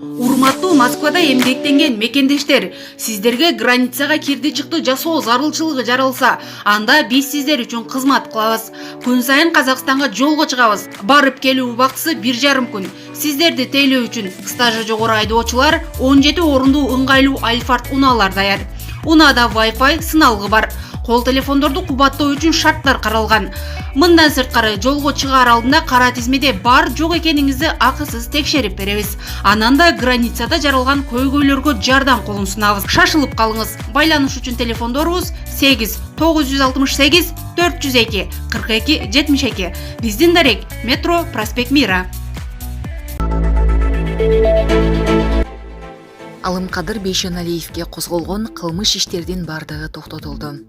Урматтуу Москвада эмгектенген мекендештер, сиздерге границага кирди чыкты жасоо зарылчылыгы жаралса, анда биз сиздер үчүн кызмат кылабыз. Күн сайын Казакстанга жолго чыгабыз. Барып келүү убактысы 1,5 күн. Сиздерди тейлөө үчүн стажы жогору айдоочулар 17 орундуу ыңгайлуу Альфард унаалар даяр. Унада Wi-Fi сыналгы бар. Кол телефондорду кубаттоо үчүн шарттар каралган. Мындан сырткары жолго чыгаар алдында кара тизмеде бар жок экениңизди акысыз текшерип беребиз. Анан да границада жаралган көйгөйлөргө жардам колун сунабыз. Шашылып калыңыз. Байланыш үчүн телефондорубуз 8 968 402 42 72. Биздин дарек метро проспект Мира. Алымкадыр Бейшеналиевке козголгон кылмыш иштердин бардыгы токтотулду.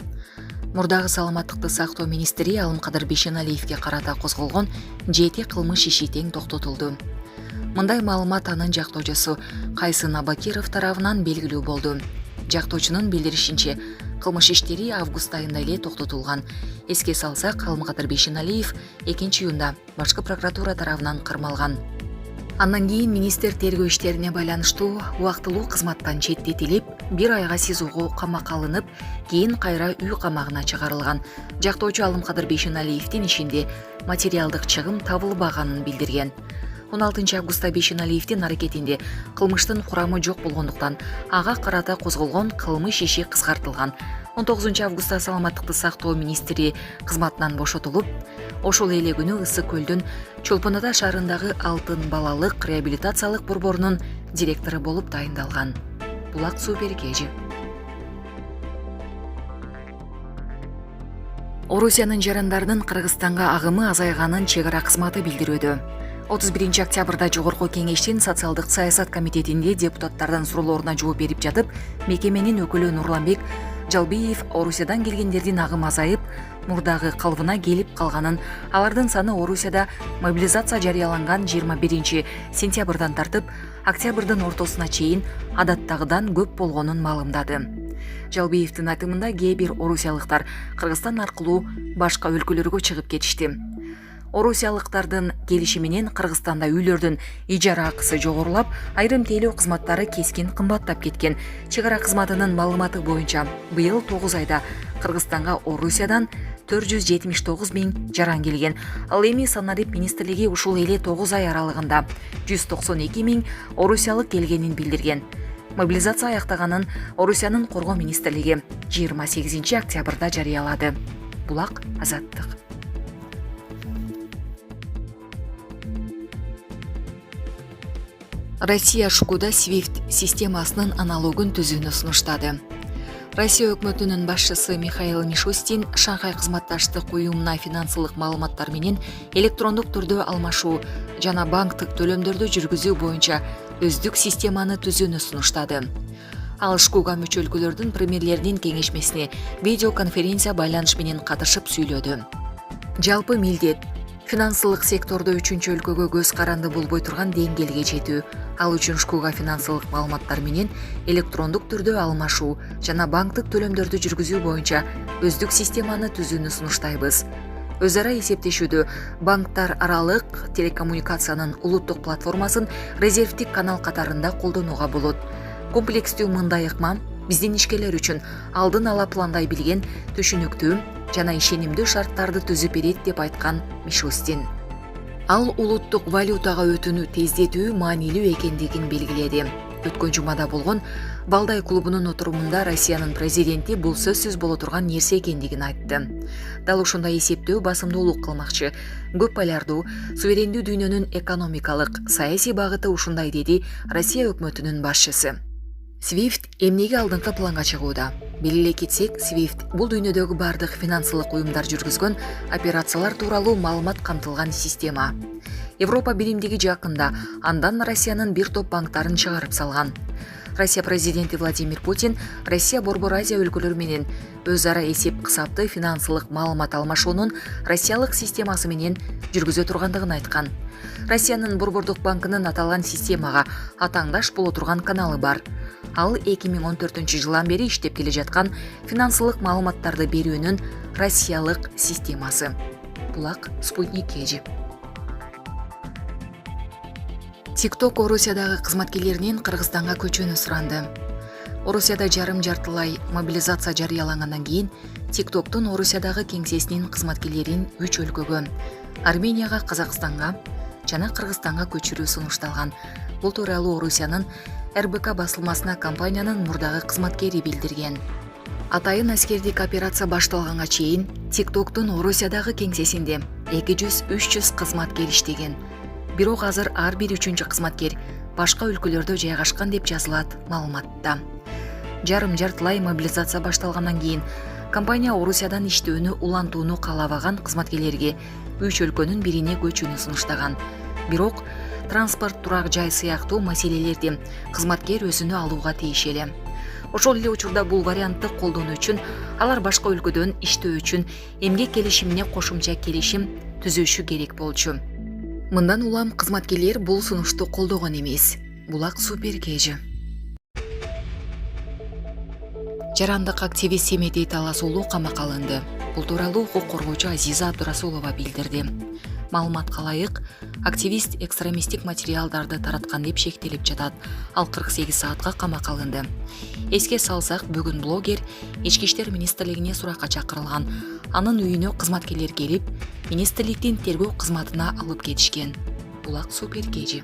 Мурдагы саламаттыкты сактоо министри Алымкадыр Бейшеналиевке карата козголгон 7 кылмыш иши тең токтотулду. Мындай маалымат анын жактоочусу Кайсын Абакиров тарабынан белгилүү болду. Жактоочунун билдиришинче, кылмыш иштери август айында эле токтотулган. Эске салсак, Алымкадыр Бейшеналиев 2-июнда башкы прокуратура тарабынан кармалган. Андан кийин министр тергөө иштерине байланыштуу убактылуу кызматтан четтетилип, 1 айга СИЗОго камакка алынып, кийин кайра үй камагына чыгарылган. Жактоочу Алымкадыр Бейшеналиевдин ишинде материалдык чыгым табылбаганын билдирген. 16 августта Бейшеналиевдин аракетинде кылмыштын курамы жок болгондуктан ага карата козголгон кылмыш иши кыскартылган. 19 августта саламаттыкты сактоо министри кызматынан бошотулуп, ошол эле күнү Ысык көлдүн Чолпон Ата шаарындагы Алтын балалык реабилитациялык борборунун директору болуп дайындалган. Булак Суперкежи. Орусиянын жарандарынын Кыргызстанга агымы азайганын чек ара кызматы билдирүүдө. 31 октябрда Жогорку кеңештин социалдык саясат комитетинде депутаттардын суроолоруна жооп берип жатып, мекеменин өкүлү Нурланбек Жалбиев Орусиядан келгендердин агымы азайып, мурдагы калыбына келип калганын, алардын саны Орусияда мобилизация жарыяланган 21 сентябрдан тартып, октябрдын ортосуна чейин адаттагыдан көп болгонун маалымдады. Жалбиевдин айтымында кээ бир орусиялыктар Кыргызстан аркылуу башка өлкөлөргө чыгып кетишти. Орусиялыктардын келиши менен Кыргызстанда үйлөрдүн ижара акысы жогорулап, айрым тейлөө кызматтары кескин кымбаттап кеткен. Чек ара кызматынын маалыматы боюнча, быйыл 9 айда Кыргызстанга Орусиядан 479 000 жаран келген. Ал эми Санарип министрлиги ушул эле 9 ай аралыгында 192 000 орусиялык келгенин билдирген. Мобилизация аяктаганын Орусиянын коргоо министрлиги 28 октябрда жарыялады. Булак Азаттык. Россия ШКУда SWIFT системасынын аналогун түзүүнү сунуштады. Россия өкмөтүнүн башчысы Михаил Мишустин Шанхай кызматташтык уюмуна финансылык маалыматтар менен электрондук түрдө алмашуу жана банктык төлөмдөрдү жүргүзүү боюнча өздүк системаны түзүүнү сунуштады. Ал ШКУга мүчө өлкөлөрдүн премьерлеринин кеңешмесине видеоконференция байланыш менен катышып сүйлөдү. Жалпы милдет финансылык сектордо 3-чү өлкөгө көз каранды болбой турган деңгээлге жетүү. Ал үчүн ШКУга финансылык маалыматтар менен электрондук түрдө алмашуу жана банктык төлөмдөрдү жүргүзүү боюнча өздүк системаны түзүүнү сунуштайбыз. Өз ара эсептешүүдө банктар аралык телекоммуникациянын улуттук платформасын резервдик канал катарында колдонууга болот. Комплекстүү мындай ыкма биздин ишкерлер үчүн алдын ала пландай билген, түшүнүктүү жана ишенимдүү шарттарды түзүп берет деп айткан Мишустин. Ал улуттук валютага өтүүнү тездетүү маанилүү экендигин белгиледи. Өткөн жумада болгон Балдай клубунун отурумунда Россиянын президенти бул сөзсүз боло турган нерсе экендигин айтты. Дал ушундай эсептөө басымдуулук кылмакчы. Көп айлардуу, суверендүү дүйнөнүн экономикалык, саясий багыты ушундай, деди Россия өкмөтүнүн башчысы. SWIFT эмнеге алдыңкы планга чыгууда? Белгилей кетсек, SWIFT бул дүйнөдөгү бардык финансылык уюмдар жүргүзгөн операциялар тууралуу маалымат камтылган система. Европа биримдиги жакында андан Россиянын бир топ банктарын чыгарып салган. Россия президенти Владимир Путин Россия Борбор Азия өлкөлөрү менен өз ара эсеп кысапты финансылык маалымат алмашуунун россиялык системасы менен жүргүзө тургандыгын айткан. Россиянын Борбордук банкынын аталган системага атаңдаш боло турган каналы бар. Ал 2014 жылдан бери иштеп келе жаткан финансылык маалыматтарды берүүнүн россиялык системасы. Булак Спутник Кежи. TikTok Орусиядагы кызматкерлеринин Кыргызстанга көчүүнү суранды. Орусияда жарым-жартылай мобилизация жарыялангандан кийин TikToктун Орусиядагы кеңсесинин кызматкерлерин 3 өлкөгө — Арменияга, Казакстанга жана Кыргызстанга көчүрүү сунушталган. Бул тууралуу Орусиянын РБК басылмасына компаниянын мурдагы кызматкери билдирген. Атайын аскердик операция башталганга чейин TikToктун Орусиядагы кеңсесинде 200-300 кызматкер иштеген. Бирок азыр ар бир 3-чү кызматкер башка өлкөлөрдө жайгашкан деп жазылат маалыматта. Жарым-жартылай мобилизация башталгандан кийин компания Орусиядан иштөөнү улантууну каалабаган кызматкерлерге 3 өлкөнүн бирине көчүүнү сунуштаган. Бирок транспорт, турак жай сыяктуу маселелерди кызматкер өзүнө алууга тийишели. Ошол эле учурда бул вариантты колдонуу үчүн алар башка өлкөдөн иштөө үчүн эмгек келишимине кошумча келишим түзүшү керек болчу. Мындан улам кызматкерлер бул сунушту колдогон эмес. Булак Суперкежи. Жарандык активист Семетей Таласуулу камакка алынды. Бул тууралуу укук коргоочу Азиза Абдурасулова билдирди. Маалыматка ылайык, активист экстремисттик материалдарды тараткан деп шектелип жатат. Ал 48 саатка камакка алынды. Эске салсак, бүгүн блогер Ички иштер министрлигине суракка чакырылган. Анын үйүнө кызматкерлер келип, министрликтин тергөө кызматына алып кетишкен. Булак Суперкежи.